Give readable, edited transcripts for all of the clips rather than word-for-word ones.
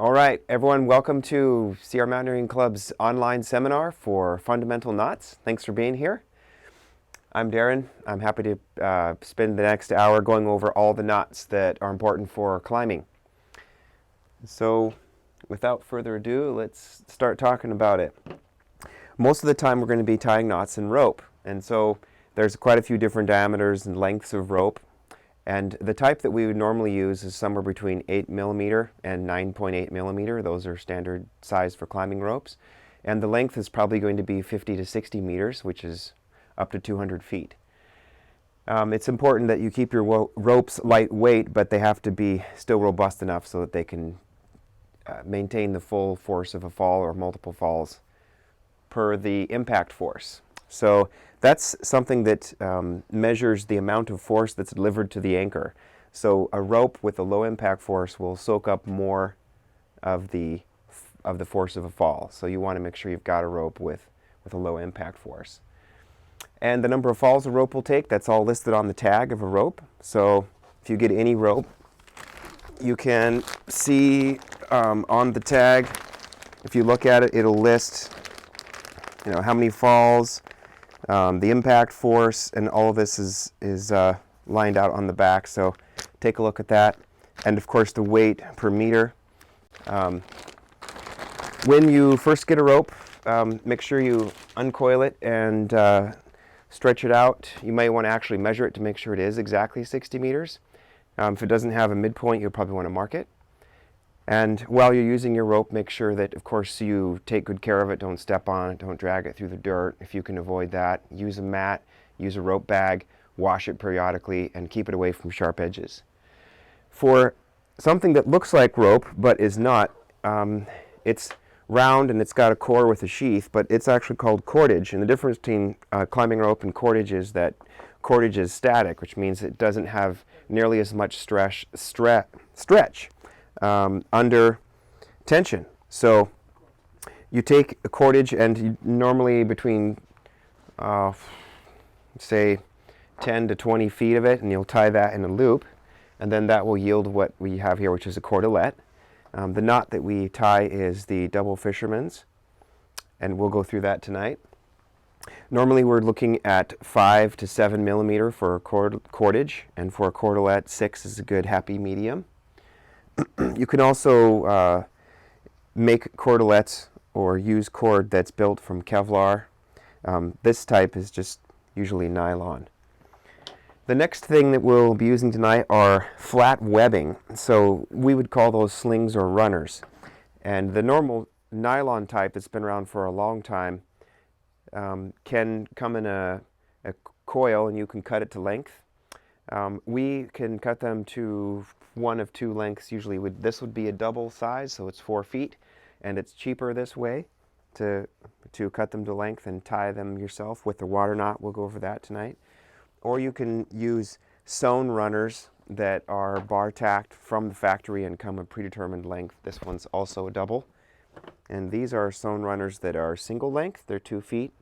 All right, everyone, welcome to CR Mountaineering Club's online seminar for fundamental knots. Thanks for being here. I'm Darren. I'm happy to spend the next hour going over all the knots that are important for climbing. So, without further ado, let's start talking about it. Most of the time we're going to be tying knots in rope, and so there's quite a few different diameters and lengths of rope. And the type that we would normally use is somewhere between 8mm and 9.8mm. Those are standard size for climbing ropes. And the length is probably going to be 50 to 60 meters, which is up to 200 feet. It's important that you keep your ropes lightweight, but they have to be still robust enough so that they can maintain the full force of a fall or multiple falls per the impact force. So that's something that measures the amount of force that's delivered to the anchor. So a rope with a low impact force will soak up more of the force of a fall. So you want to make sure you've got a rope with a low impact force. And the number of falls a rope will take, that's all listed on the tag of a rope. So if you get any rope, you can see on the tag, if you look at it, it'll list how many falls, the impact force, and all of this is lined out on the back, so take a look at that. And of course the weight per meter. When you first get a rope, make sure you uncoil it and stretch it out. You might want to actually measure it to make sure it is exactly 60 meters. If it doesn't have a midpoint, you'll probably want to mark it. And while you're using your rope, make sure that, of course, you take good care of it. Don't step on it. Don't drag it through the dirt. If you can avoid that, use a mat, use a rope bag, wash it periodically, and keep it away from sharp edges. For something that looks like rope but is not, it's round and it's got a core with a sheath, but it's actually called cordage. And the difference between climbing rope and cordage is that cordage is static, which means it doesn't have nearly as much stretch under tension. So you take a cordage and you normally between say 10 to 20 feet of it, and you'll tie that in a loop, and then that will yield what we have here, which is a cordelette. The knot that we tie is the double fisherman's, and we'll go through that tonight. Normally we're looking at 5 to 7mm for a cordage, and for a cordelette 6 is a good happy medium. You can also make cordelettes or use cord that's built from Kevlar. This type is just usually nylon. The next thing that we'll be using tonight are flat webbing. So we would call those slings or runners. And the normal nylon type that's been around for a long time can come in a coil, and you can cut it to length. We can cut them to one of two lengths. Usually this would be a double size, so it's 4 feet, and it's cheaper this way to cut them to length and tie them yourself with the water knot. We'll go over that tonight. Or you can use sewn runners that are bar tacked from the factory and come a predetermined length. This one's also a double, and these are sewn runners that are single length. They're 2 feet.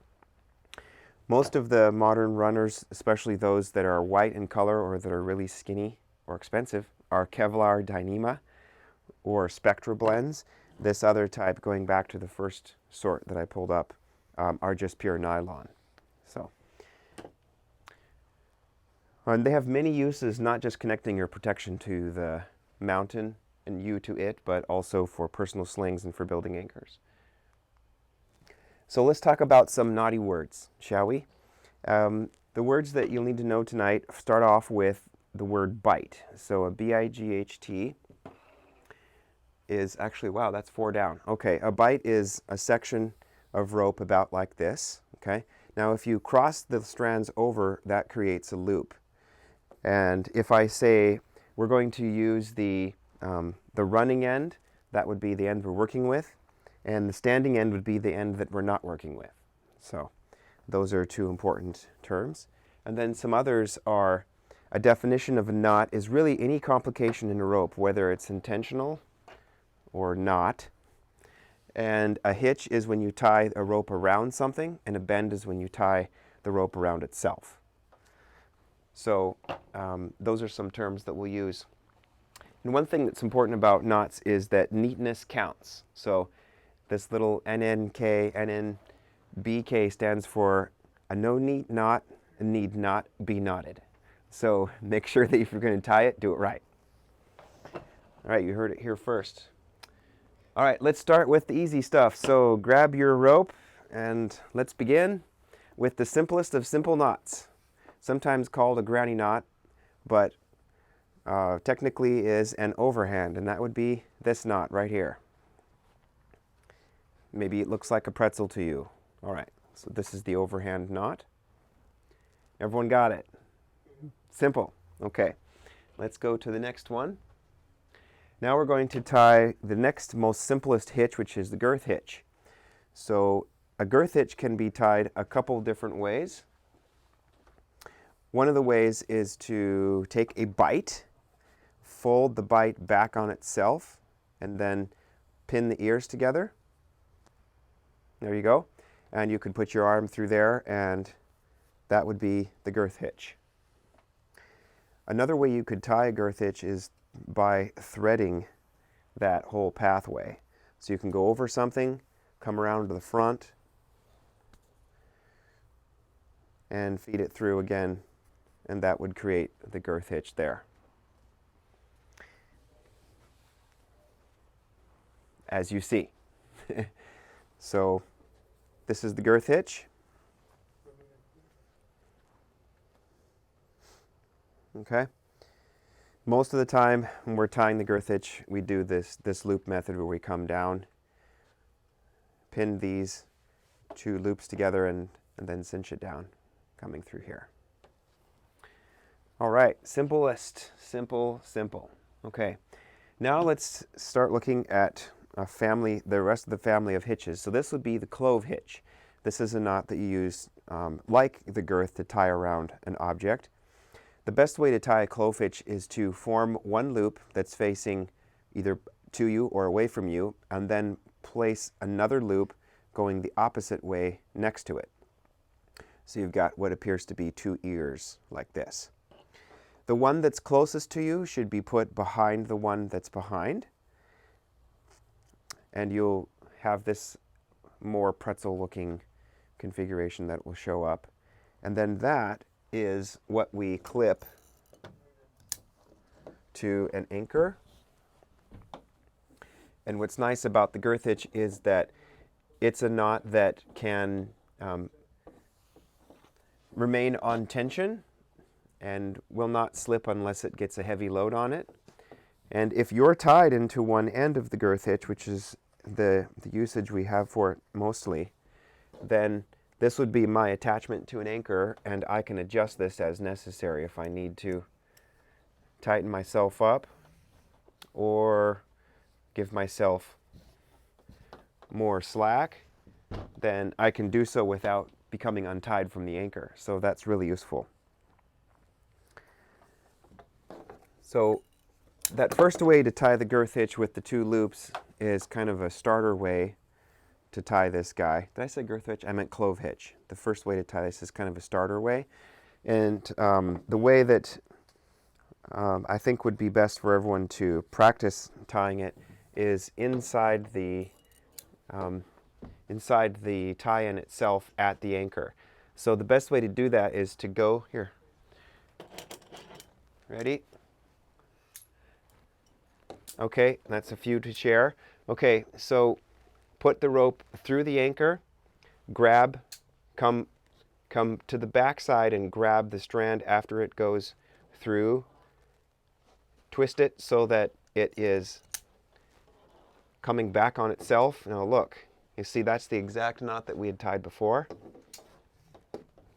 Most of the modern runners, especially those that are white in color or that are really skinny or expensive, are Kevlar Dyneema or Spectra blends. This other type, going back to the first sort that I pulled up, are just pure nylon. So, and they have many uses, not just connecting your protection to the mountain and you to it, but also for personal slings and for building anchors. So let's talk about some knotty words, shall we? The words that you'll need to know tonight start off with the word bite. So a B-I-G-H-T is actually, wow, that's 4 down. Okay, a bite is a section of rope about like this. Okay, now if you cross the strands over, that creates a loop. And if I say we're going to use the running end, that would be the end we're working with, and the standing end would be the end that we're not working with. So those are two important terms. And then some others are, a definition of a knot is really any complication in a rope, whether it's intentional or not. And a hitch is when you tie a rope around something, and a bend is when you tie the rope around itself. So those are some terms that we'll use. And one thing that's important about knots is that neatness counts. So this little NNK, NNBK stands for a no neat knot need not be knotted. So make sure that if you're going to tie it, do it right. All right, you heard it here first. All right, let's start with the easy stuff. So grab your rope and let's begin with the simplest of simple knots, sometimes called a granny knot, but technically is an overhand, and that would be this knot right here. Maybe it looks like a pretzel to you. All right, so this is the overhand knot. Everyone got it? Simple. Okay, let's go to the next one. Now we're going to tie the next most simplest hitch, which is the girth hitch. So a girth hitch can be tied a couple different ways. One of the ways is to take a bight, fold the bight back on itself, and then pin the ears together. There you go. And you could put your arm through there, and that would be the girth hitch. Another way you could tie a girth hitch is by threading that whole pathway. So you can go over something, come around to the front, and feed it through again, and that would create the girth hitch there. As you see. So this is the girth hitch. Okay. Most of the time when we're tying the girth hitch, we do this loop method where we come down, pin these two loops together, and then cinch it down, coming through here. All right, simplest, simple. Okay, now let's start looking at the rest of the family of hitches. So this would be the clove hitch. This is a knot that you use, like the girth, to tie around an object. The best way to tie a clove hitch is to form one loop that's facing either to you or away from you, and then place another loop going the opposite way next to it. So you've got what appears to be two ears like this. The one that's closest to you should be put behind the one that's behind, and you'll have this more pretzel-looking configuration that will show up. And then that is what we clip to an anchor. And what's nice about the girth hitch is that it's a knot that can remain on tension and will not slip unless it gets a heavy load on it. And if you're tied into one end of the girth hitch, which is the usage we have for it mostly, then this would be my attachment to an anchor, and I can adjust this as necessary if I need to tighten myself up or give myself more slack. Then I can do so without becoming untied from the anchor. So that's really useful. So that first way to tie the girth hitch with the two loops is kind of a starter way to tie this guy. Did I say girth hitch? I meant clove hitch. The first way to tie this is kind of a starter way. And the way that I think would be best for everyone to practice tying it is inside the tie-in itself at the anchor. So the best way to do that is to go here. Ready? Okay, that's a few to share. Okay, so put the rope through the anchor, come to the back side and grab the strand after it goes through. Twist it so that it is coming back on itself. Now look, you see that's the exact knot that we had tied before.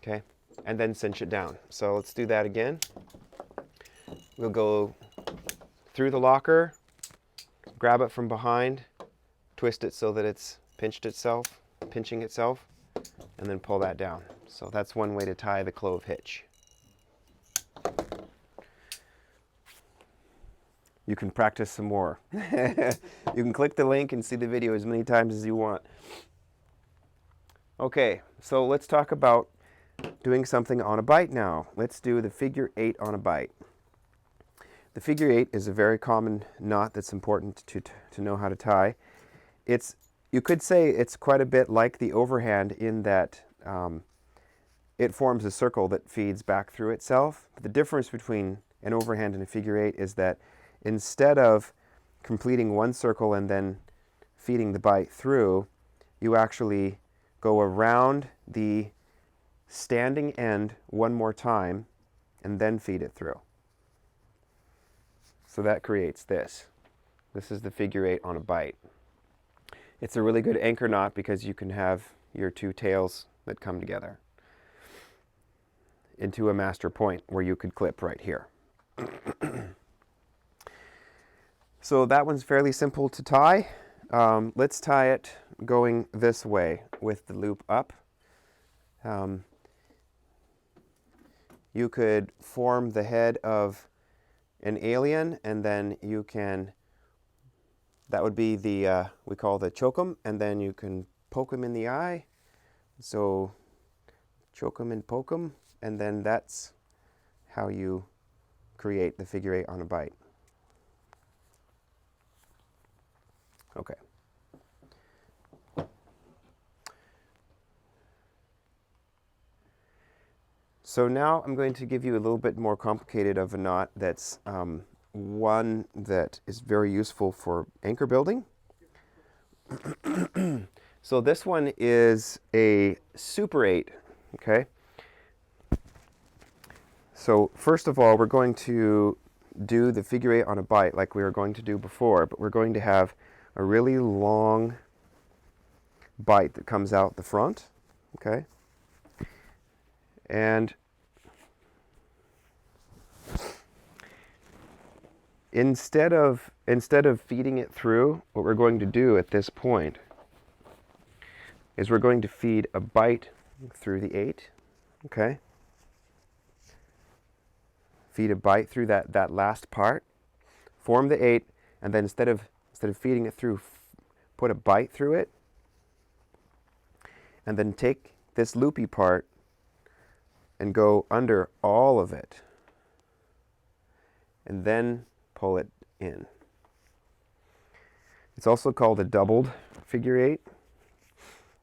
Okay, and then cinch it down. So let's do that again. We'll go through the locker, grab it from behind, twist it so that it's pinching itself, and then pull that down. So that's one way to tie the clove hitch. You can practice some more. You can click the link and see the video as many times as you want. Okay, so let's talk about doing something on a bight now. Let's do the figure 8 on a bight. The figure eight is a very common knot that's important to know how to tie. You could say it's quite a bit like the overhand in that it forms a circle that feeds back through itself. But the difference between an overhand and a figure eight is that instead of completing one circle and then feeding the bight through, you actually go around the standing end one more time and then feed it through. So that creates this. This is the figure eight on a bight. It's a really good anchor knot because you can have your two tails that come together into a master point where you could clip right here. So that one's fairly simple to tie. Let's tie it going this way with the loop up. You could form the head of an alien, and then you can, that would be the, we call the choke'em, and then you can poke him in the eye. So choke him and poke him, and then that's how you create the figure eight on a bight. Okay. So now I'm going to give you a little bit more complicated of a knot that's one that is very useful for anchor building. So this one is a super 8, okay? So first of all, we're going to do the figure eight on a bight like we were going to do before, but we're going to have a really long bight that comes out the front, okay? And instead of feeding it through, what we're going to do at this point is we're going to feed a bight through the 8, okay? Feed a bight through that last part, form the 8, and then instead of feeding it through, put a bight through it, and then take this loopy part and go under all of it, and then pull it in. It's also called a doubled figure eight,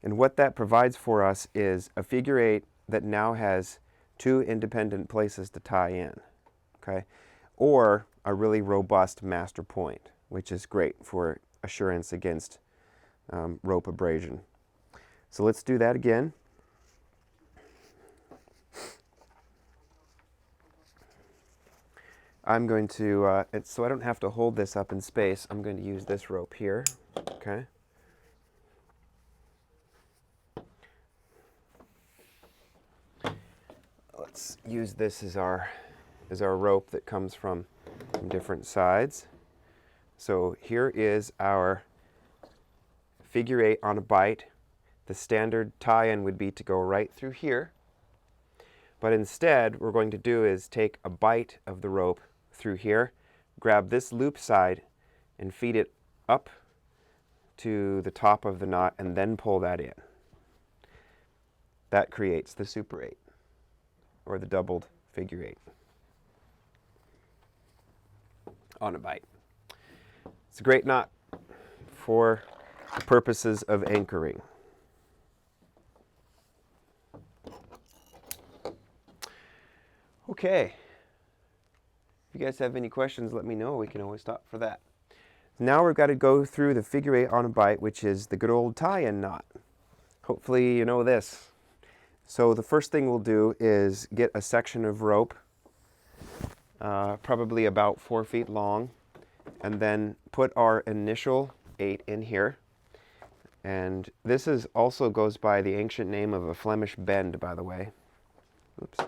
and what that provides for us is a figure eight that now has two independent places to tie in, okay? Or a really robust master point, which is great for assurance against rope abrasion. So let's do that again. I'm going to, so I don't have to hold this up in space, I'm going to use this rope here, okay? Let's use this as our rope that comes from different sides. So here is our figure eight on a bight. The standard tie-in would be to go right through here, but instead what we're going to do is take a bight of the rope through here, grab this loop side and feed it up to the top of the knot and then pull that in. That creates the super 8 or the doubled figure 8 on a bight. It's a great knot for the purposes of anchoring. Okay. If you guys have any questions, let me know. We can always stop for that. Now we've got to go through the figure eight on a bight, which is the good old tie-in knot. Hopefully you know this. So the first thing we'll do is get a section of rope, probably about 4 feet long, and then put our initial 8 in here. And this is also goes by the ancient name of a Flemish bend, by the way. Oops.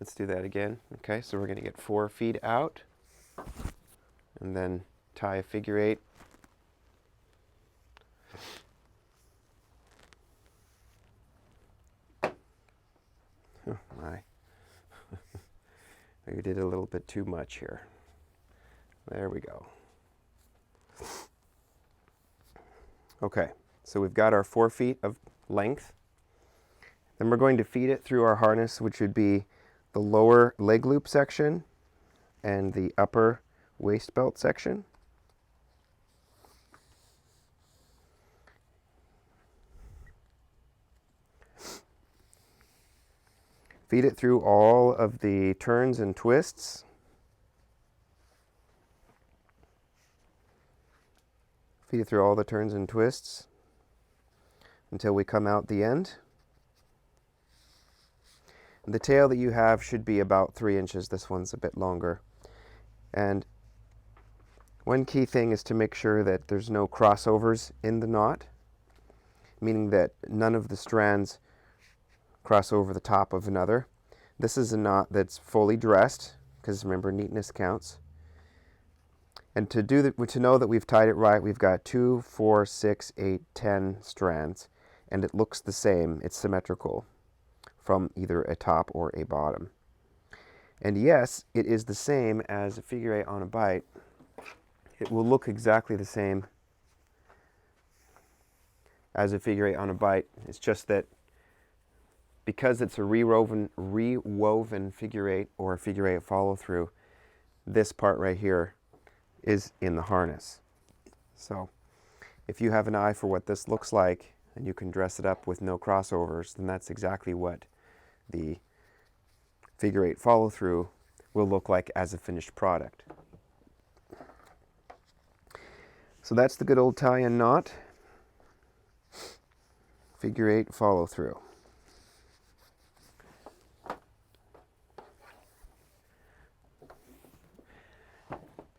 Let's do that again. Okay, so we're going to get 4 feet out and then tie a figure 8. Oh my. We did a little bit too much here. There we go. Okay, so we've got our 4 feet of length. Then we're going to feed it through our harness, which would be the lower leg loop section and the upper waist belt section. Feed it through all of the turns and twists. Feed it through all the turns and twists until we come out the end. The tail that you have should be about 3 inches. This one's a bit longer. And one key thing is to make sure that there's no crossovers in the knot, meaning that none of the strands cross over the top of another. This is a knot that's fully dressed, because remember, neatness counts. And to know that we've tied it right, we've got 2, 4, 6, 8, 10 strands, and it looks the same. It's symmetrical from either a top or a bottom. And yes, it is the same as a figure 8 on a bite. It will look exactly the same as a figure 8 on a bite. It's just that because it's a rewoven figure 8 or a figure 8 follow through, this part right here is in the harness. So if you have an eye for what this looks like and you can dress it up with no crossovers, then that's exactly what the figure 8 follow through will look like as a finished product. So that's the good old tie-in knot, figure 8 follow through.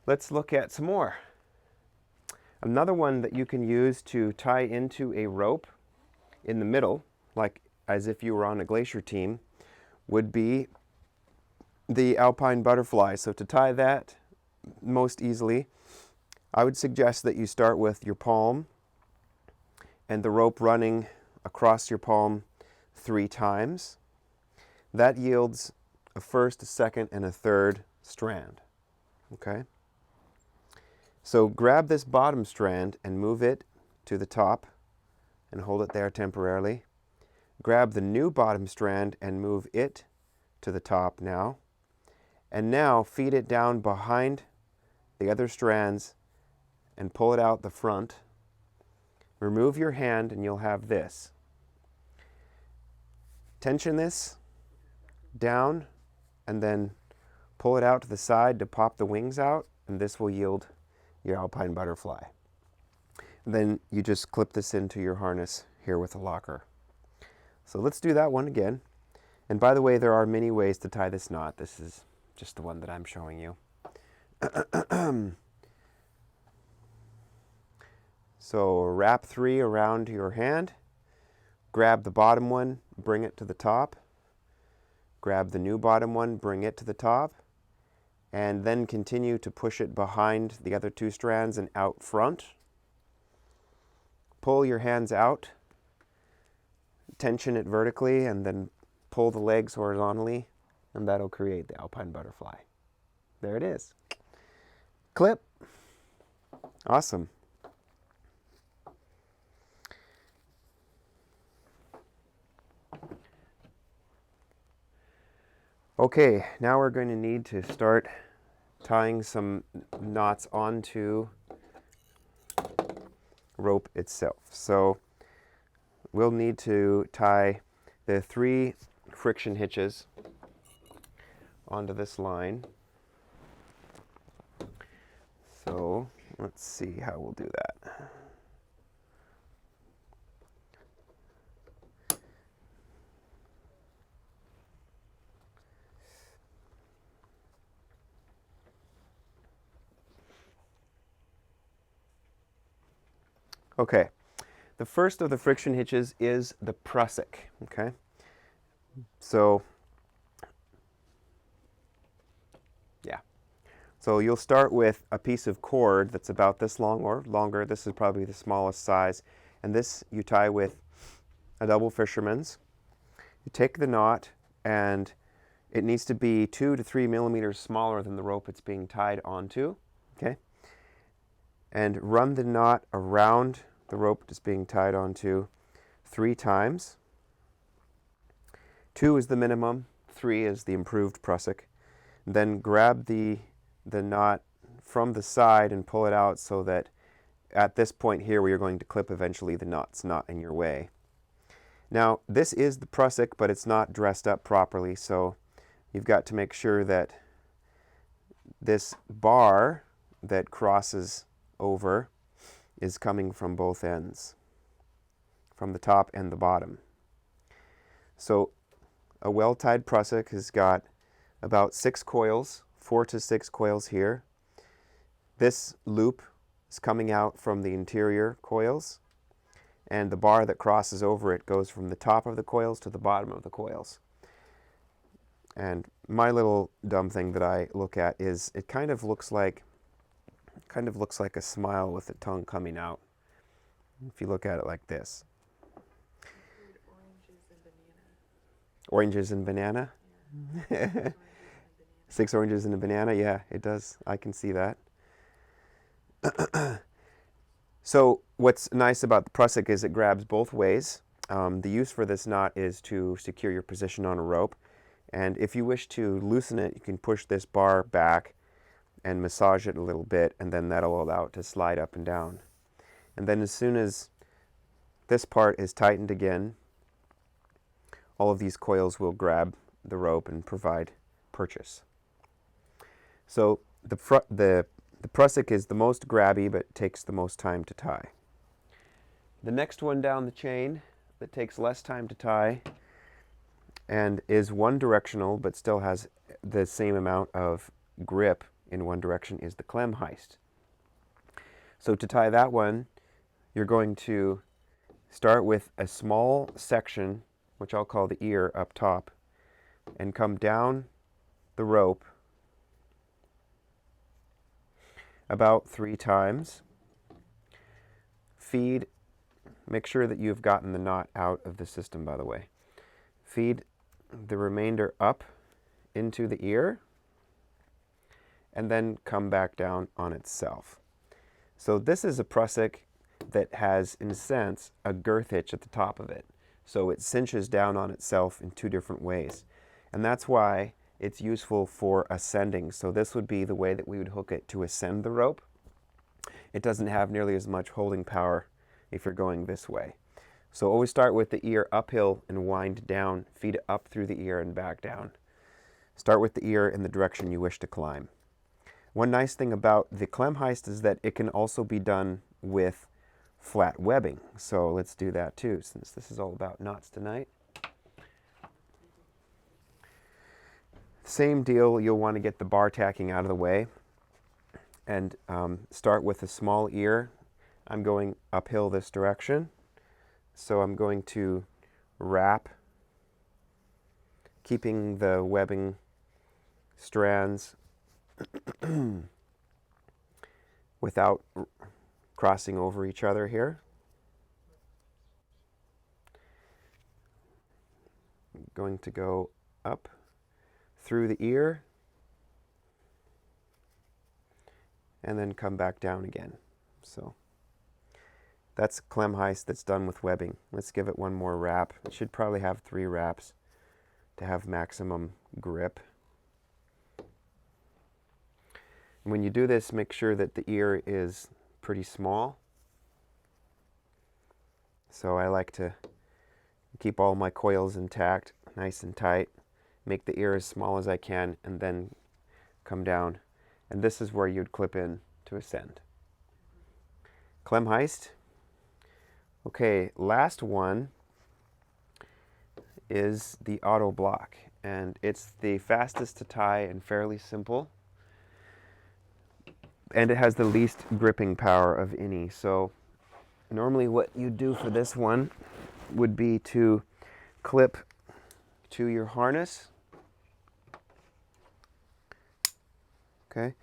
Let's look at some more. Another one that you can use to tie into a rope in the middle, like as if you were on a glacier team, would be the Alpine butterfly. So to tie that most easily, I would suggest that you start with your palm and the rope running across your palm 3 times. That yields a first, a second, and a third strand. Okay? So grab this bottom strand and move it to the top and hold it there temporarily. Grab the new bottom strand and move it to the top now. And now feed it down behind the other strands and pull it out the front. Remove your hand and you'll have this. Tension this down and then pull it out to the side to pop the wings out, and this will yield your Alpine butterfly. And then you just clip this into your harness here with a locker. So let's do that one again. And by the way, there are many ways to tie this knot. This is just the one that I'm showing you. So wrap 3 around your hand, grab the bottom one, bring it to the top, grab the new bottom one, bring it to the top, and then continue to push it behind the other 2 strands and out front. Pull your hands out, tension it vertically, and then pull the legs horizontally, and that'll create the Alpine butterfly. There it is. Clip. Awesome. Okay, now we're going to need to start tying some knots onto rope itself. So we'll need to tie the 3 friction hitches onto this line. So let's see how we'll do that. Okay, the first of the friction hitches is the prusik, okay? So, yeah. So you'll start with a piece of cord that's about this long or longer. This is probably the smallest size. And this you tie with a double fisherman's. You take the knot, and it needs to be 2 to 3 millimeters smaller than the rope it's being tied onto, okay? And run the knot around the rope it's being tied onto 3 times. 2 is the minimum, 3 is the improved prusik. Then grab the knot from the side and pull it out so that at this point here where you're going to clip eventually, the knot's not in your way. Now, this is the prusik, but it's not dressed up properly, so you've got to make sure that this bar that crosses over is coming from both ends, from the top and the bottom. So a well-tied prusik has got about 6 coils, 4 to 6 coils here. This loop is coming out from the interior coils, and the bar that crosses over it goes from the top of the coils to the bottom of the coils. And my little dumb thing that I look at is it kind of looks like a smile with the tongue coming out. If you look at it like this. Oranges and banana. Yeah. 6 oranges and a banana. Yeah, it does. I can see that. So what's nice about the prusik is it grabs both ways. The use for this knot is to secure your position on a rope. And if you wish to loosen it, you can push this bar back and massage it a little bit, and then that'll allow it to slide up and down. And then as soon as this part is tightened again, all of these coils will grab the rope and provide purchase. So the prusik is the most grabby, but takes the most time to tie. The next one down the chain that takes less time to tie and is one directional but still has the same amount of grip in one direction is the clem heist. So to tie that one, you're going to start with a small section, which I'll call the ear up top, and come down the rope about 3 times. Feed, make sure that you've gotten the knot out of the system, by the way. Feed the remainder up into the ear and then come back down on itself. So this is a prusik that has, in a sense, a girth hitch at the top of it. So it cinches down on itself in 2 different ways. And that's why it's useful for ascending. So this would be the way that we would hook it to ascend the rope. It doesn't have nearly as much holding power if you're going this way. So always start with the ear uphill and wind down, feed it up through the ear and back down. Start with the ear in the direction you wish to climb. One nice thing about the clem heist is that it can also be done with flat webbing. So let's do that too, since this is all about knots tonight. Same deal, you'll want to get the bar tacking out of the way and start with a small ear. I'm going uphill this direction, so I'm going to wrap, keeping the webbing strands without crossing over each other here. I'm going to go up through the ear and then come back down again. So that's clem heist that's done with webbing. Let's give it one more wrap. It should probably have 3 wraps to have maximum grip. And when you do this, make sure that the ear is pretty small. So I like to keep all my coils intact, nice and tight, make the ear as small as I can, and then come down. And this is where you'd clip in to ascend. Clem heist. Okay, last one is the auto block, and it's the fastest to tie and fairly simple, and it has the least gripping power of any. So normally what you do for this one would be to clip to your harness, okay,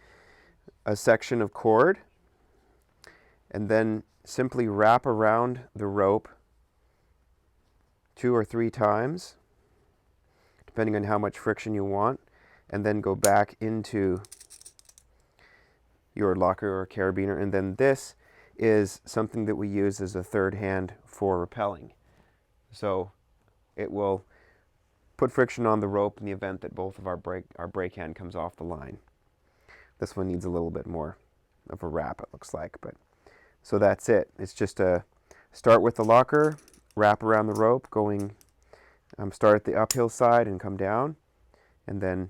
a section of cord, and then simply wrap around the rope 2 or 3 times, depending on how much friction you want, and then go back into your locker or carabiner. And then this is something that we use as a third hand for rappelling. So it will put friction on the rope in the event that both of our brake hand comes off the line. This one needs a little bit more of a wrap, it looks like, but so that's it. It's just a start with the locker, wrap around the rope, going start at the uphill side and come down, and then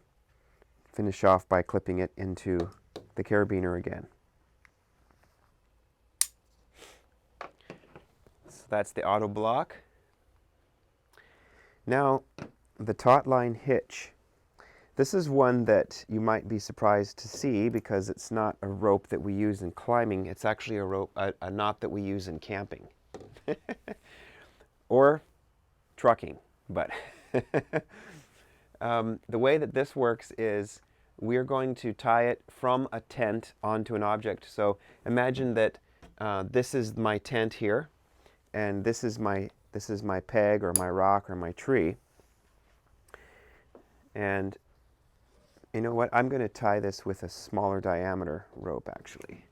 finish off by clipping it into the carabiner again. So that's the auto block. Now, the Taut-line hitch. This is one that you might be surprised to see because it's not a rope that we use in climbing. It's actually a knot that we use in camping or trucking. But the way that this works is we're going to tie it from a tent onto an object. So imagine that this is my tent here, and this is my peg or my rock or my tree. And you know what? I'm going to tie this with a smaller diameter rope, actually.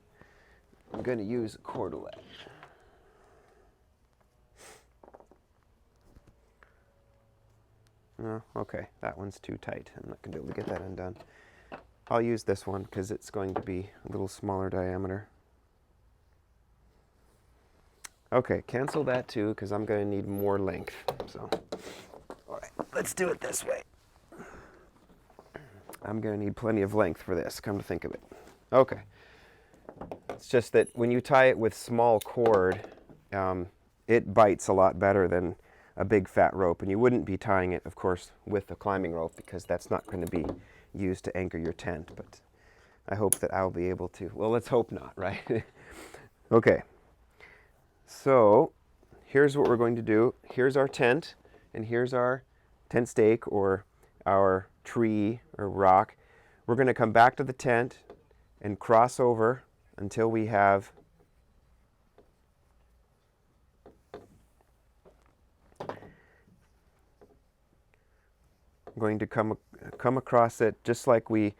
I'm going to use a cordelette. Oh, okay, that one's too tight. I'm not going to be able to get that undone. I'll use this one because it's going to be a little smaller diameter. Okay, cancel that too because I'm going to need more length. So, all right, let's do it this way. I'm going to need plenty of length for this, come to think of it. Okay. It's just that when you tie it with small cord, it bites a lot better than a big fat rope. And you wouldn't be tying it, of course, with a climbing rope because that's not going to be used to anchor your tent. But I hope that I'll be able to. Well, let's hope not, right? Okay. So here's what we're going to do. Here's our tent, and here's our tent stake or our tree or rock. We're going to come back to the tent and cross over until we have going to come across it just like we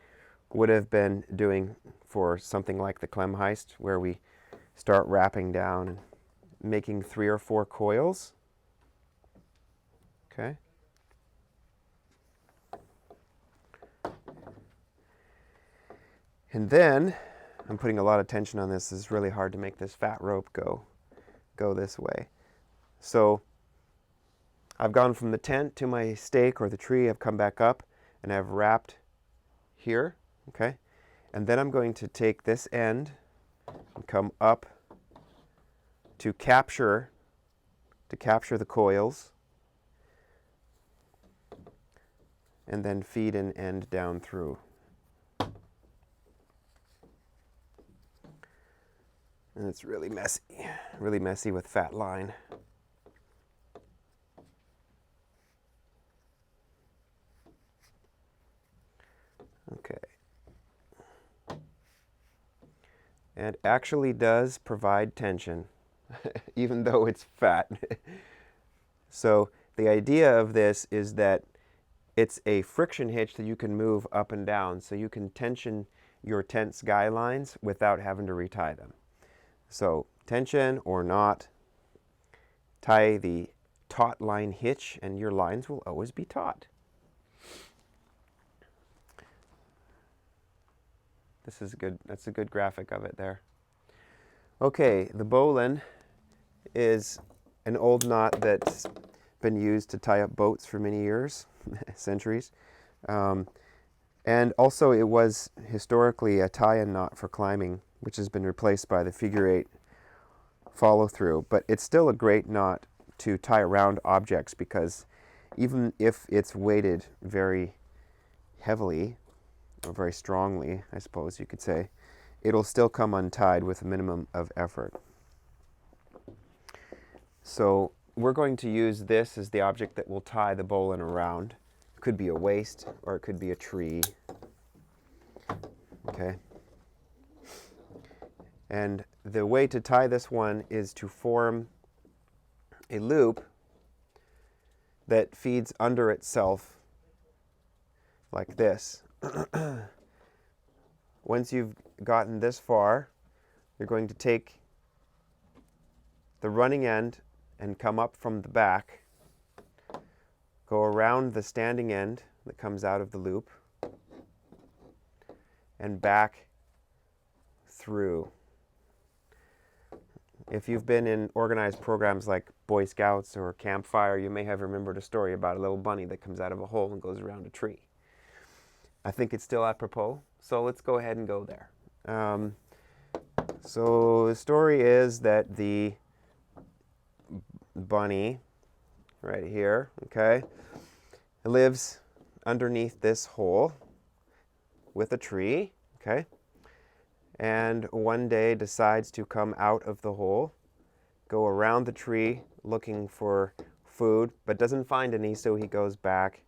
would have been doing for something like the Clem heist, where we start wrapping down and making 3 or 4 coils. Okay. And then, I'm putting a lot of tension on this. It's really hard to make this fat rope go this way. So I've gone from the tent to my stake or the tree. I've come back up and I've wrapped here, okay? And then I'm going to take this end and come up to capture the coils and then feed an end down through. And it's really messy with fat line. Okay. And actually does provide tension, even though it's fat. So the idea of this is that it's a friction hitch that you can move up and down, so you can tension your tent's guy lines without having to retie them. So tension or not, tie the Taut-line hitch and your lines will always be taut. This is good. That's a good graphic of it there. Okay, the Bowline is an old knot that's been used to tie up boats for many years, centuries. And also it was historically a tie-in knot for climbing, which has been replaced by the figure-8 follow-through. But it's still a great knot to tie around objects because even if it's weighted very heavily, or very strongly, I suppose you could say, it'll still come untied with a minimum of effort. So we're going to use this as the object that will tie the Bowline around. It could be a waist or it could be a tree. Okay. And the way to tie this one is to form a loop that feeds under itself like this. Once you've gotten this far, you're going to take the running end and come up from the back, go around the standing end that comes out of the loop and back through. If you've been in organized programs like Boy Scouts or Campfire, you may have remembered a story about a little bunny that comes out of a hole and goes around a tree. I think it's still apropos, so let's go ahead and go there. So the story is that the bunny, right here, okay, lives underneath this hole with a tree, okay, and one day decides to come out of the hole, go around the tree looking for food, but doesn't find any, so he goes back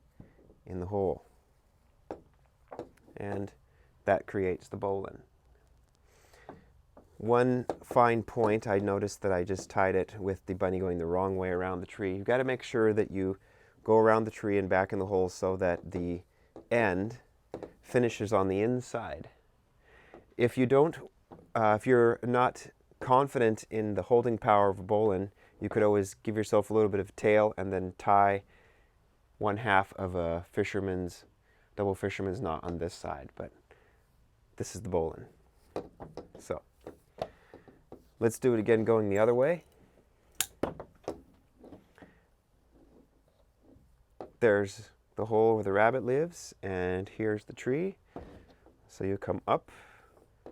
in the hole. And that creates the bowline. One fine point, I noticed that I just tied it with the bunny going the wrong way around the tree. You've got to make sure that you go around the tree and back in the hole so that the end finishes on the inside. If you don't, if you're not confident in the holding power of a bowline, you could always give yourself a little bit of tail and then tie 1/2 of a double fisherman's knot on this side. But this is the bowline. So let's do it again going the other way. There's the hole where the rabbit lives, and here's the tree. So you come up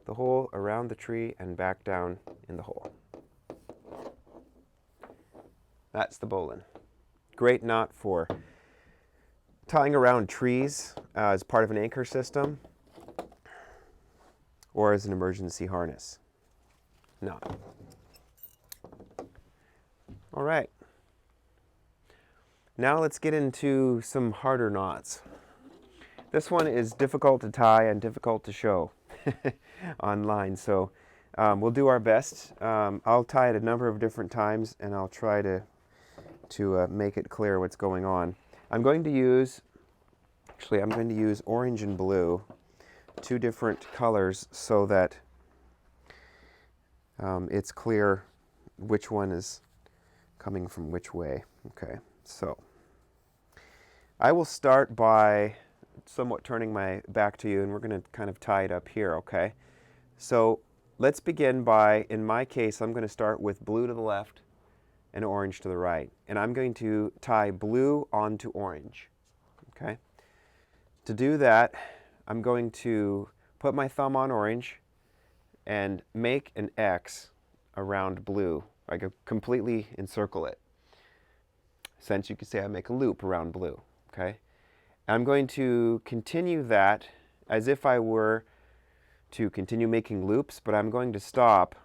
the hole, around the tree, and back down in the hole. That's the bowline. Great knot for tying around trees as part of an anchor system or as an emergency harness knot. All right. Now let's get into some harder knots. This one is difficult to tie and difficult to show online, so we'll do our best. I'll tie it a number of different times, and I'll try to make it clear what's going on. I'm going to use orange and blue, two different colors, so that it's clear which one is coming from which way. Okay, so I will start by somewhat turning my back to you, and we're going to kind of tie it up here, okay? So let's begin by, in my case, I'm going to start with blue to the left and orange to the right. And I'm going to tie blue onto orange, okay? To do that, I'm going to put my thumb on orange and make an X around blue. I could completely encircle it. Since you could say I make a loop around blue, okay? I'm going to continue that as if I were to continue making loops, but I'm going to stop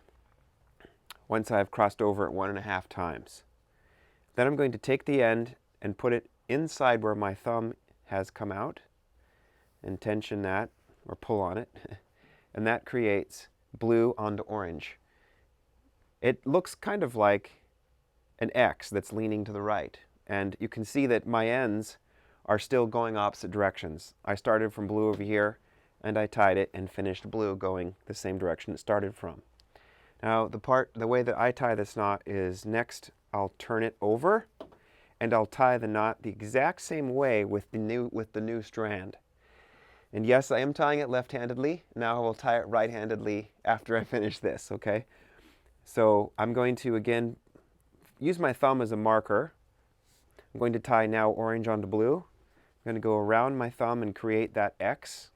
once I've crossed over it 1.5 times. Then I'm going to take the end and put it inside where my thumb has come out and tension that or pull on it, and that creates blue onto orange. It looks kind of like an X that's leaning to the right, and you can see that my ends are still going opposite directions. I started from blue over here, and I tied it and finished blue going the same direction it started from. Now the way that I tie this knot is next I'll turn it over, and I'll tie the knot the exact same way with the new strand. And yes, I am tying it left-handedly. Now I will tie it right-handedly after I finish this, okay? So I'm going to again use my thumb as a marker. I'm going to tie now orange onto blue. I'm going to go around my thumb and create that X.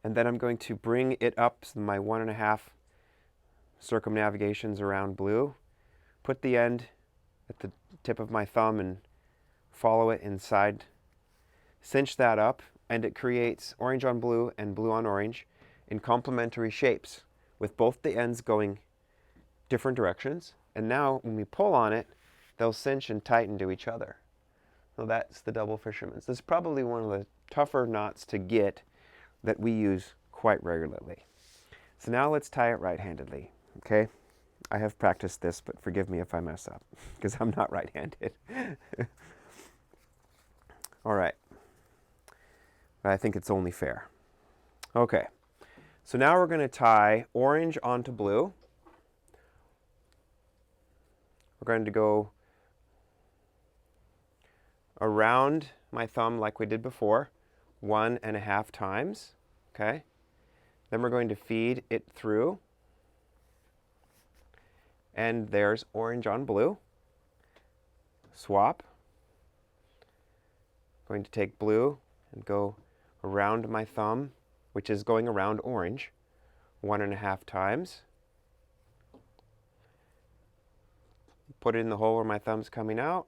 And then I'm going to bring it up to my 1.5 circumnavigations around blue. Put the end at the tip of my thumb and follow it inside. Cinch that up, and it creates orange on blue and blue on orange in complementary shapes with both the ends going different directions. And now when we pull on it, they'll cinch and tighten to each other. So that's the double fisherman's. This is probably one of the tougher knots to get that we use quite regularly. So now let's tie it right-handedly, okay? I have practiced this, but forgive me if I mess up, because I'm not right-handed. All right. But I think it's only fair. Okay. So now we're going to tie orange onto blue. We're going to go around my thumb like we did before, 1.5 times, okay? Then we're going to feed it through, and there's orange on blue. Swap. Going to take blue and go around my thumb, which is going around orange, 1.5 times. Put it in the hole where my thumb's coming out.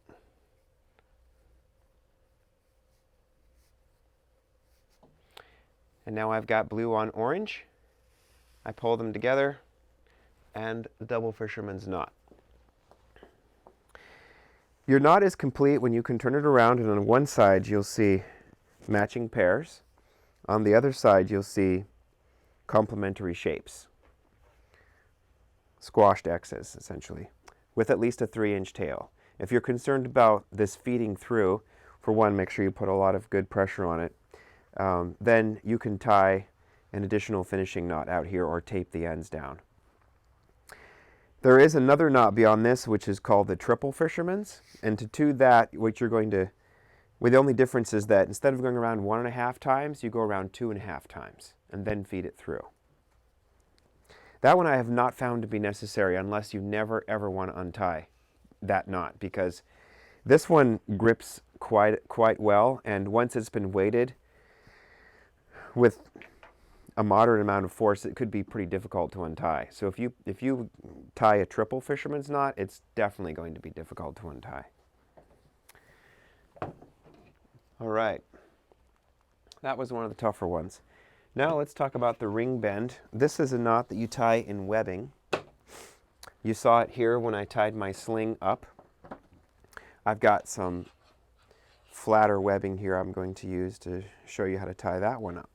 And now I've got blue on orange. I pull them together, and the double fisherman's knot. Your knot is complete when you can turn it around, and on one side you'll see matching pairs. On the other side you'll see complementary shapes. Squashed X's, essentially, with at least a 3-inch tail. If you're concerned about this feeding through, for one, make sure you put a lot of good pressure on it. Then you can tie an additional finishing knot out here or tape the ends down. There is another knot beyond this, which is called the triple fisherman's. And to do that, what you're going to, well, the only difference is that instead of going around 1.5 times, you go around 2.5 times and then feed it through. That one I have not found to be necessary unless you never ever want to untie that knot, because this one grips quite well, and once it's been weighted with a moderate amount of force, it could be pretty difficult to untie. So if you tie a triple fisherman's knot, it's definitely going to be difficult to untie. All right, that was one of the tougher ones. Now let's talk about the ring bend. This is a knot that you tie in webbing. You saw it here when I tied my sling up. I've got some flatter webbing here I'm going to use to show you how to tie that one up.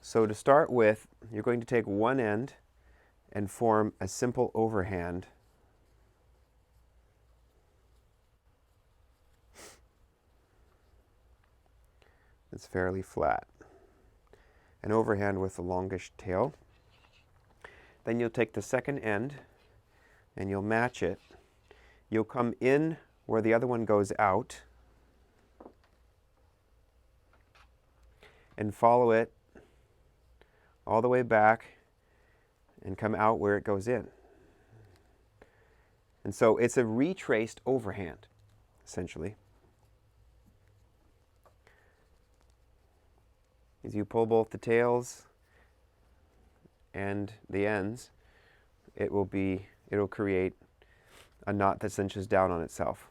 So to start with, you're going to take one end and form a simple overhand. It's fairly flat. An overhand with the longish tail. Then you'll take the second end and you'll match it. You'll come in where the other one goes out and follow it all the way back and come out where it goes in. And so it's a retraced overhand, essentially. As you pull both the tails and the ends, it'll create a knot that cinches down on itself.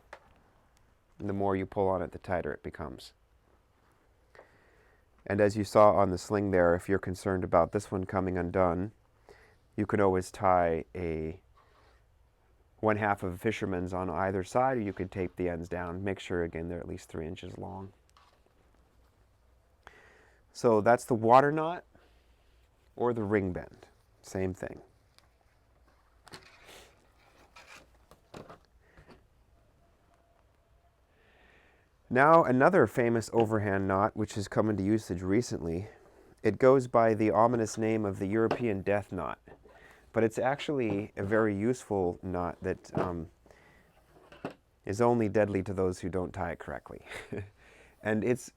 And the more you pull on it, the tighter it becomes. And as you saw on the sling there, if you're concerned about this one coming undone, you can always tie one half of a fisherman's on either side, or you could tape the ends down. Make sure, again, they're at least 3 inches long. So that's the water knot or the ring bend. Same thing. Now another famous overhand knot, which has come into usage recently. It goes by the ominous name of the European death knot, but it's actually a very useful knot that is only deadly to those who don't tie it correctly. And it's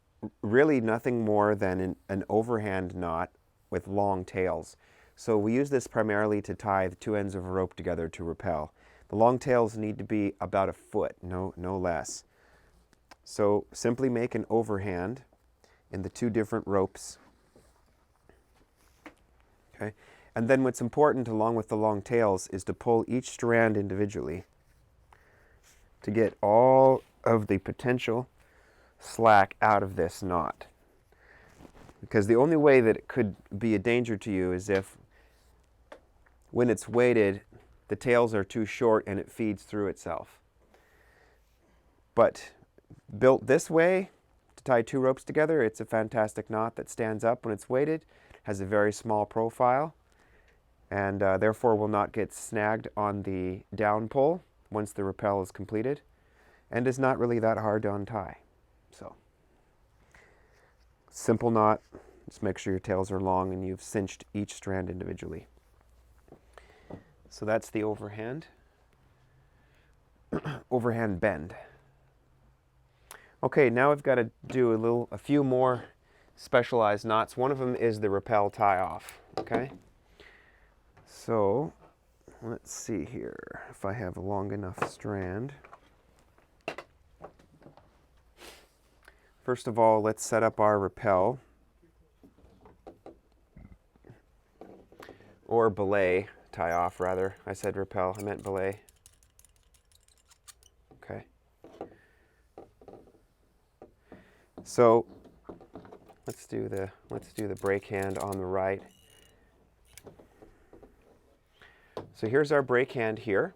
really nothing more than an overhand knot with long tails. So we use this primarily to tie the two ends of a rope together to rappel. The long tails need to be about a foot, no less. So simply make an overhand in the two different ropes. Okay? And then what's important, along with the long tails, is to pull each strand individually to get all of the potential slack out of this knot. Because the only way that it could be a danger to you is if, when it's weighted, the tails are too short and it feeds through itself. But built this way, to tie two ropes together, it's a fantastic knot that stands up when it's weighted, has a very small profile, and therefore will not get snagged on the down pull once the rappel is completed, and is not really that hard to untie. So, simple knot, just make sure your tails are long and you've cinched each strand individually. So that's the overhand. overhand bend. Okay, now I've got to do a few more specialized knots. One of them is the rappel tie off, okay? So let's see here if I have a long enough strand. First of all, let's set up our rappel, or belay tie off rather. I said rappel, I meant belay. Okay. So let's do the brake hand on the right. So here's our brake hand here.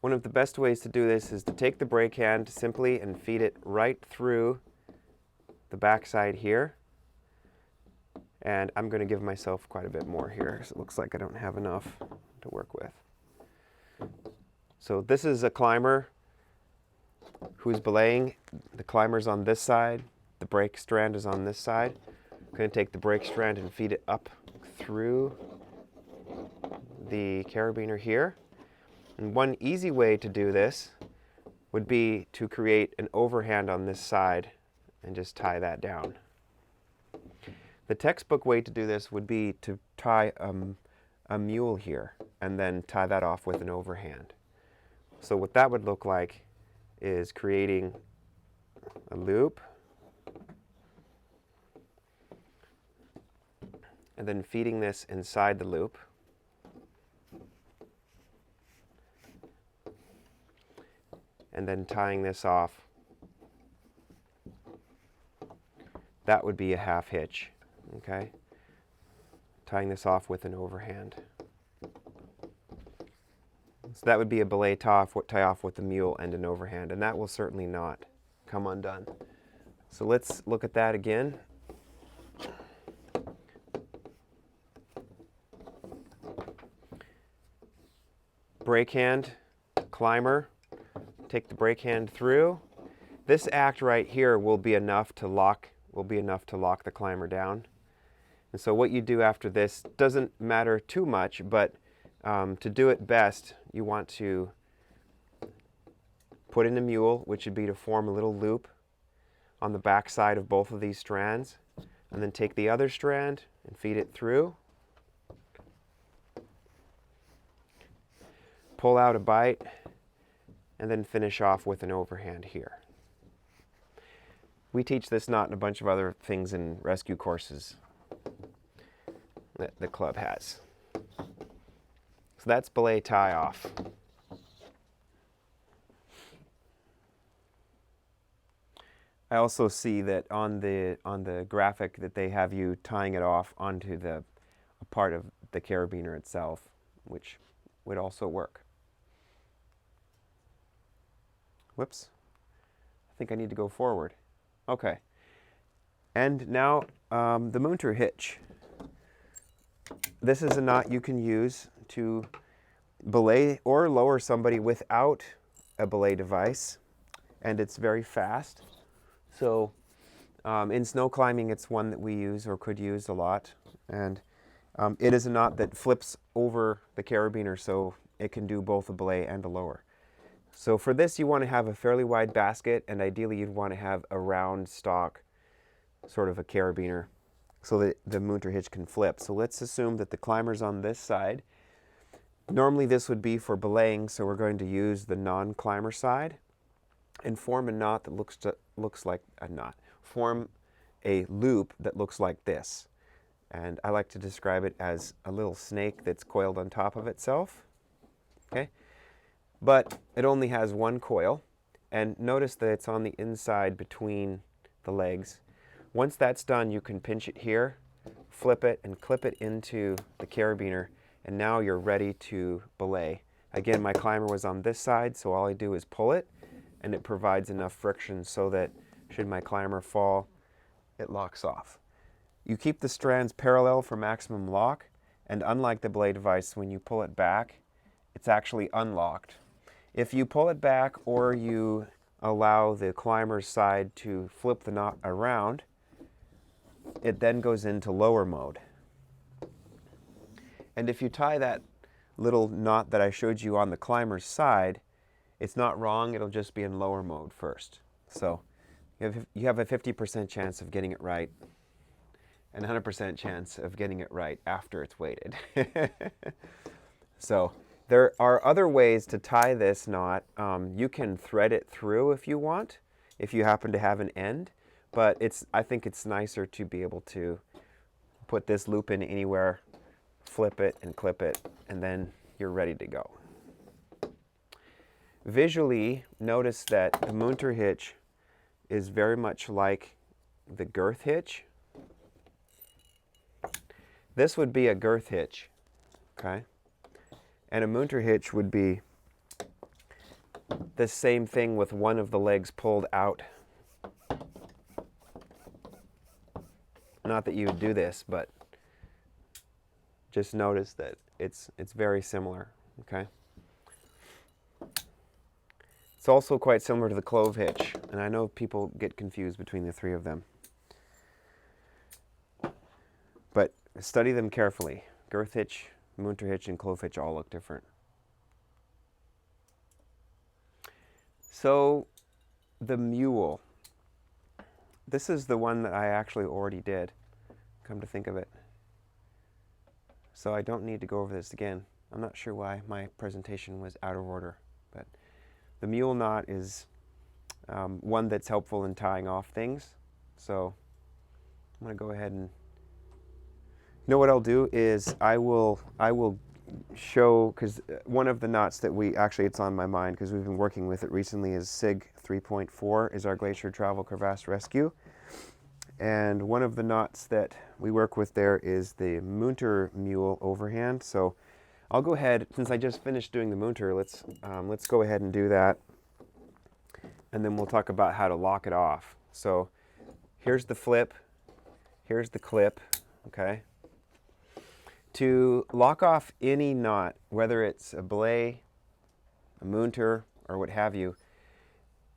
One of the best ways to do this is to take the brake hand simply and feed it right through the backside here. And I'm going to give myself quite a bit more here because it looks like I don't have enough to work with. So this is a climber who's belaying. The climber's on this side. The brake strand is on this side. I'm going to take the brake strand and feed it up through the carabiner here. And one easy way to do this would be to create an overhand on this side and just tie that down. The textbook way to do this would be to tie a mule here and then tie that off with an overhand. So what that would look like is creating a loop and then feeding this inside the loop. And then tying this off. That would be a half hitch, okay? Tying this off with an overhand. So that would be a belay tie off with the mule and an overhand, and that will certainly not come undone. So let's look at that again. Brake hand, climber. Take the brake hand through. This act right here will be enough to lock the climber down. And so what you do after this doesn't matter too much, but to do it best, you want to put in a mule, which would be to form a little loop on the back side of both of these strands, and then take the other strand and feed it through. Pull out a bite, and then finish off with an overhand here. We teach this knot and a bunch of other things in rescue courses that the club has. So that's belay tie off. I also see that on the graphic that they have you tying it off onto a part of the carabiner itself, which would also work. Whoops. I think I need to go forward. Okay. And now the Munter hitch. This is a knot you can use to belay or lower somebody without a belay device, and it's very fast. So in snow climbing, it's one that we use or could use a lot, and it is a knot that flips over the carabiner, so it can do both a belay and a lower. So for this, you want to have a fairly wide basket, and ideally you'd want to have a round stock, sort of a carabiner, so that the Munter hitch can flip. So let's assume that the climber's on this side. Normally this would be for belaying, so we're going to use the non-climber side and form a knot that looks like a knot. Form a loop that looks like this. And I like to describe it as a little snake that's coiled on top of itself. Okay? But it only has one coil, and notice that it's on the inside between the legs. Once that's done, you can pinch it here, flip it, and clip it into the carabiner, and now you're ready to belay. Again, my climber was on this side, so all I do is pull it, and it provides enough friction so that should my climber fall, it locks off. You keep the strands parallel for maximum lock, and unlike the belay device, when you pull it back, it's actually unlocked. If you pull it back or you allow the climber's side to flip the knot around, it then goes into lower mode. And if you tie that little knot that I showed you on the climber's side, it's not wrong, it'll just be in lower mode first. So you have a 50% chance of getting it right and 100% chance of getting it right after it's weighted. So there are other ways to tie this knot. You can thread it through if you want, if you happen to have an end, but I think it's nicer to be able to put this loop in anywhere, flip it and clip it, and then you're ready to go. Visually, notice that the Munter hitch is very much like the girth hitch. This would be a girth hitch, okay? And a Munter hitch would be the same thing with one of the legs pulled out. Not that you would do this, but just notice that it's very similar, okay? It's also quite similar to the Clove hitch, and I know people get confused between the three of them. But study them carefully. Girth hitch, Munter hitch, and Clove hitch all look different. So the mule. This is the one that I actually already did, come to think of it. So I don't need to go over this again. I'm not sure why my presentation was out of order, but the mule knot is one that's helpful in tying off things. So I'm going to go ahead and, you know what I'll do is I will show, because one of the knots that it's on my mind because we've been working with it recently is SIG 3.4 is our Glacier Travel Crevasse Rescue. And one of the knots that we work with there is the Munter mule overhand. So I'll go ahead, since I just finished doing the Munter, let's go ahead and do that. And then we'll talk about how to lock it off. So here's the flip, here's the clip, okay? To lock off any knot, whether it's a Belay, a Munter, or what have you,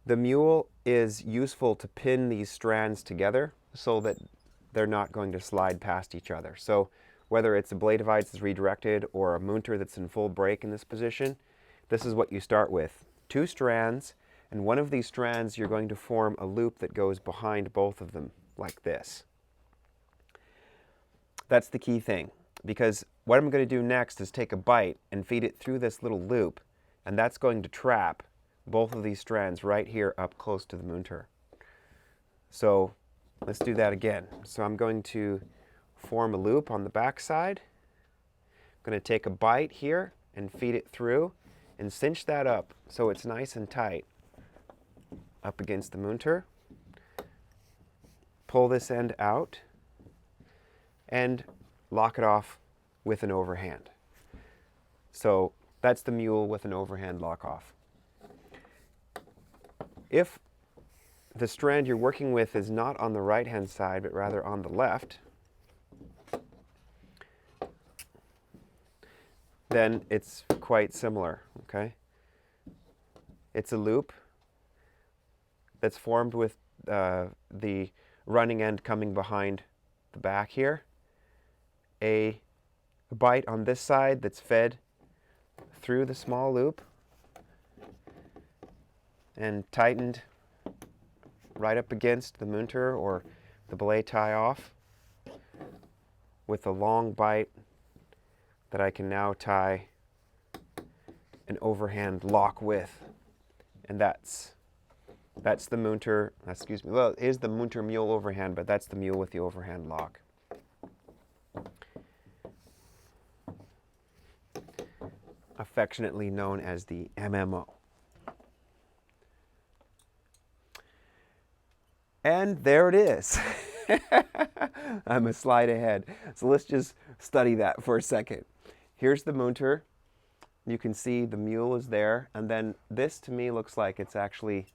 the mule is useful to pin these strands together so that they're not going to slide past each other. So whether it's a Belay device that's redirected or a Munter that's in full break in this position, this is what you start with. 2 strands, and one of these strands you're going to form a loop that goes behind both of them, like this. That's the key thing, because what I'm going to do next is take a bite and feed it through this little loop, and that's going to trap both of these strands right here up close to the Munter. So let's do that again. So I'm going to form a loop on the back side. I'm going to take a bite here and feed it through and cinch that up so it's nice and tight up against the Munter. Pull this end out and lock it off with an overhand. So that's the mule with an overhand lock off. If the strand you're working with is not on the right hand side but rather on the left, then it's quite similar, okay? It's a loop that's formed with the running end coming behind the back here, a bite on this side that's fed through the small loop and tightened right up against the Munter or the Belay tie off with a long bite that I can now tie an overhand lock with. And that's the Munter, excuse me, well, it is the Munter mule overhand, but that's the mule with the overhand lock. Affectionately known as the MMO. And there it is. I'm a slide ahead. So let's just study that for a second. Here's the Munter. You can see the mule is there. And then this to me looks like it's actually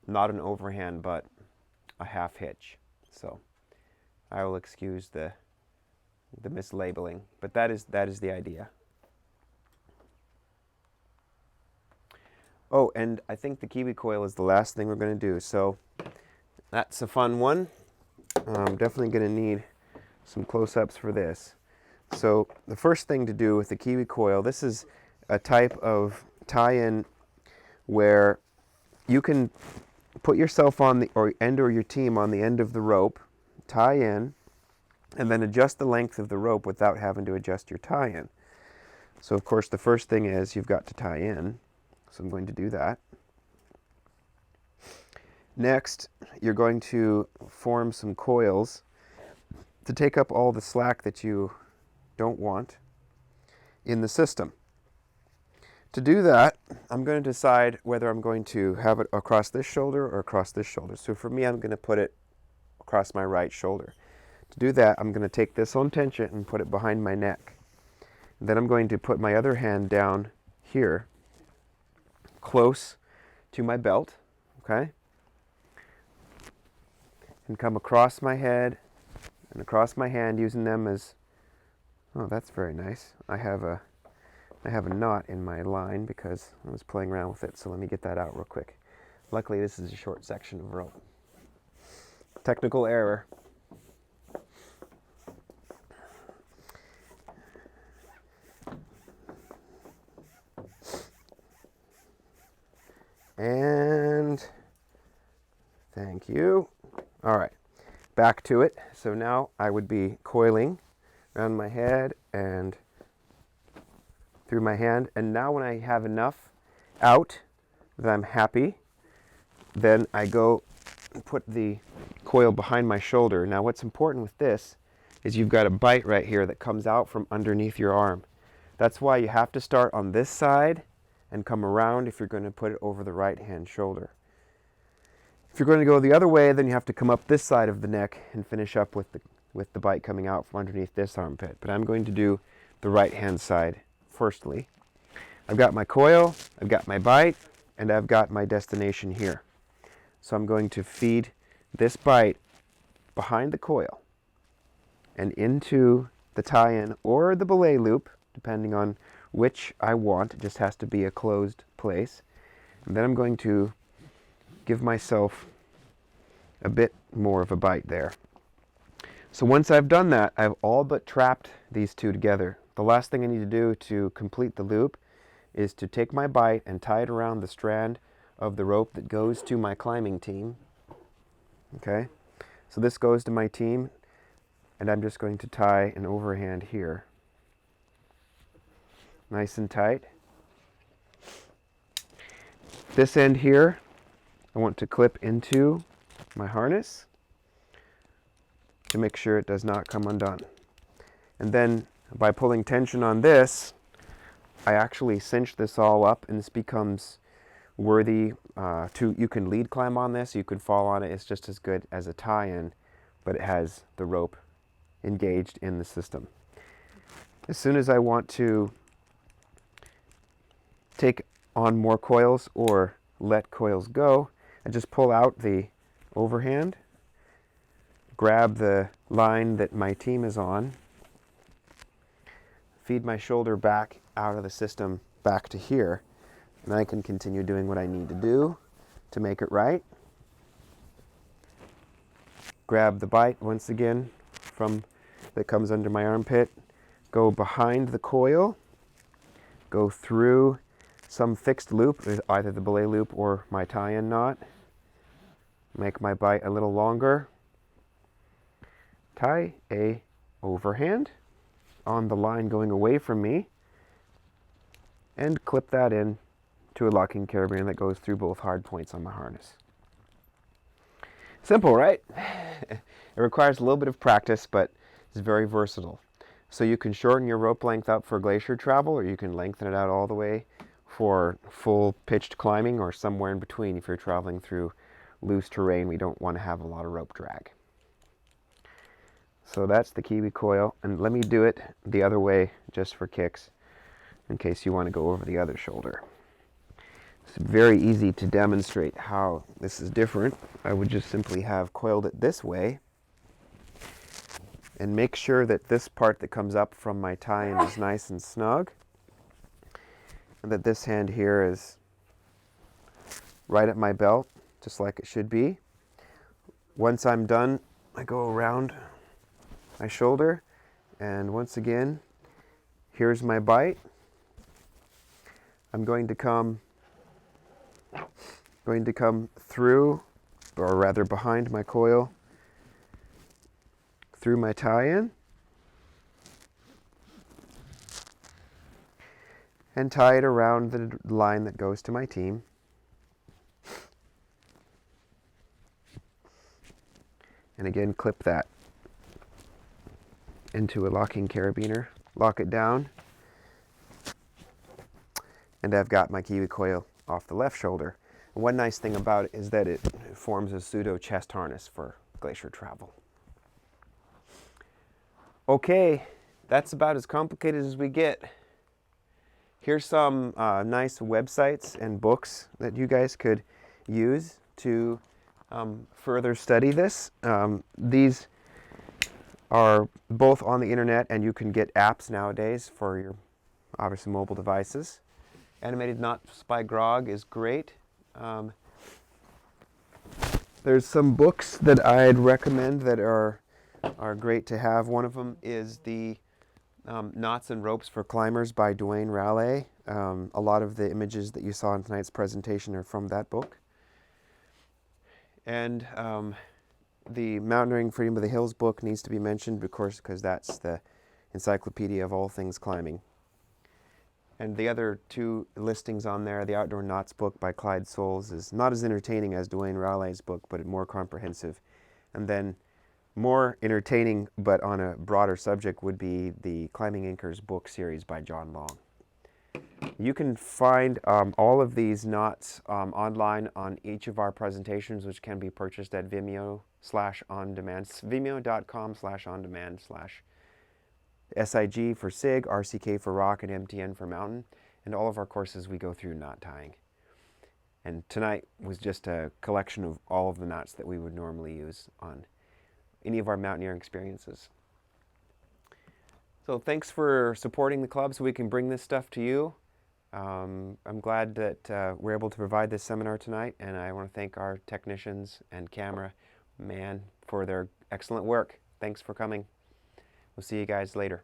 not an overhand, but a half hitch. So I will excuse the mislabeling, but that is the idea. Oh, and I think the Kiwi coil is the last thing we're going to do. So that's a fun one. I'm definitely going to need some close-ups for this. So the first thing to do with the Kiwi coil, this is a type of tie-in where you can put yourself on the or your team on the end of the rope, tie in, and then adjust the length of the rope without having to adjust your tie-in. So of course the first thing is you've got to tie in. So I'm going to do that. Next, you're going to form some coils to take up all the slack that you don't want in the system. To do that, I'm going to decide whether I'm going to have it across this shoulder or across this shoulder. So for me, I'm going to put it across my right shoulder. To do that, I'm going to take this on tension and put it behind my neck. And then I'm going to put my other hand down here, close to my belt, okay? And come across my head and across my hand, using them as, oh, that's very nice. I have a knot in my line because I was playing around with it, so let me get that out real quick. Luckily, this is a short section of rope. Technical error. And thank you. All right, back to it. So now I would be coiling around my head and through my hand. And now when I have enough out that I'm happy, then I go and put the coil behind my shoulder. Now what's important with this is you've got a bite right here that comes out from underneath your arm. That's why you have to start on this side and come around if you're going to put it over the right hand shoulder. If you're going to go the other way, then you have to come up this side of the neck and finish up with the bite coming out from underneath this armpit. But I'm going to do the right hand side firstly. I've got my coil, I've got my bite, and I've got my destination here. So I'm going to feed this bite behind the coil and into the tie-in or the belay loop, depending on which I want. It just has to be a closed place. And then I'm going to give myself a bit more of a bite there. So once I've done that, I've all but trapped these two together. The last thing I need to do to complete the loop is to take my bite and tie it around the strand of the rope that goes to my climbing team. Okay, so this goes to my team, and I'm just going to tie an overhand here. Nice and tight. This end here, I want to clip into my harness to make sure it does not come undone. And then by pulling tension on this, I actually cinch this all up, and this becomes worthy you can lead climb on this, you can fall on it. It's just as good as a tie-in, but it has the rope engaged in the system. As soon as I want to take on more coils or let coils go, I just pull out the overhand, grab the line that my team is on, feed my shoulder back out of the system back to here, and I can continue doing what I need to do to make it right. Grab the bite once again that comes under my armpit, go behind the coil, go through some fixed loop, either the belay loop or my tie-in knot, make my bite a little longer, tie a overhand on the line going away from me, and clip that in to a locking carabiner that goes through both hard points on my harness. Simple, right? It requires a little bit of practice, but it's very versatile. So you can shorten your rope length up for glacier travel, or you can lengthen it out all the way for full pitched climbing, or somewhere in between if you're traveling through loose terrain. We don't want to have a lot of rope drag. So that's the Kiwi coil, and let me do it the other way just for kicks in case you want to go over the other shoulder. It's very easy to demonstrate how this is different. I would just simply have coiled it this way and make sure that this part that comes up from my tie-in is nice and snug, and that this hand here is right at my belt, just like it should be. Once I'm done, I go around my shoulder And once again, here's my bite. I'm going to come through, or rather behind my coil, through my tie-in, and tie it around the line that goes to my team. And again, clip that into a locking carabiner, lock it down, and I've got my Kiwi coil off the left shoulder. And one nice thing about it is that it forms a pseudo chest harness for glacier travel. Okay, that's about as complicated as we get. Here's some nice websites and books that you guys could use to further study this. These are both on the internet, and you can get apps nowadays for your, obviously, mobile devices. Animated Knots by Grog is great. There's some books that I'd recommend that are great to have. One of them is the Knots and Ropes for Climbers by Dwayne Raleigh. A lot of the images that you saw in tonight's presentation are from that book. And the Mountaineering Freedom of the Hills book needs to be mentioned, of course, because that's the encyclopedia of all things climbing. And the other two listings on there, the Outdoor Knots book by Clyde Soules is not as entertaining as Dwayne Raleigh's book, but more comprehensive. And then more entertaining, but on a broader subject, would be the Climbing Anchors book series by John Long. You can find all of these knots online on each of our presentations, which can be purchased at Vimeo/on-demand, vimeo.com/on-demand/SIG for SIG, RCK for rock, and MTN for mountain. And all of our courses we go through knot tying. And tonight was just a collection of all of the knots that we would normally use on any of our mountaineering experiences. So thanks for supporting the club so we can bring this stuff to you. I'm glad that we're able to provide this seminar tonight, and I want to thank our technicians and camera man for their excellent work. Thanks for coming. We'll see you guys later.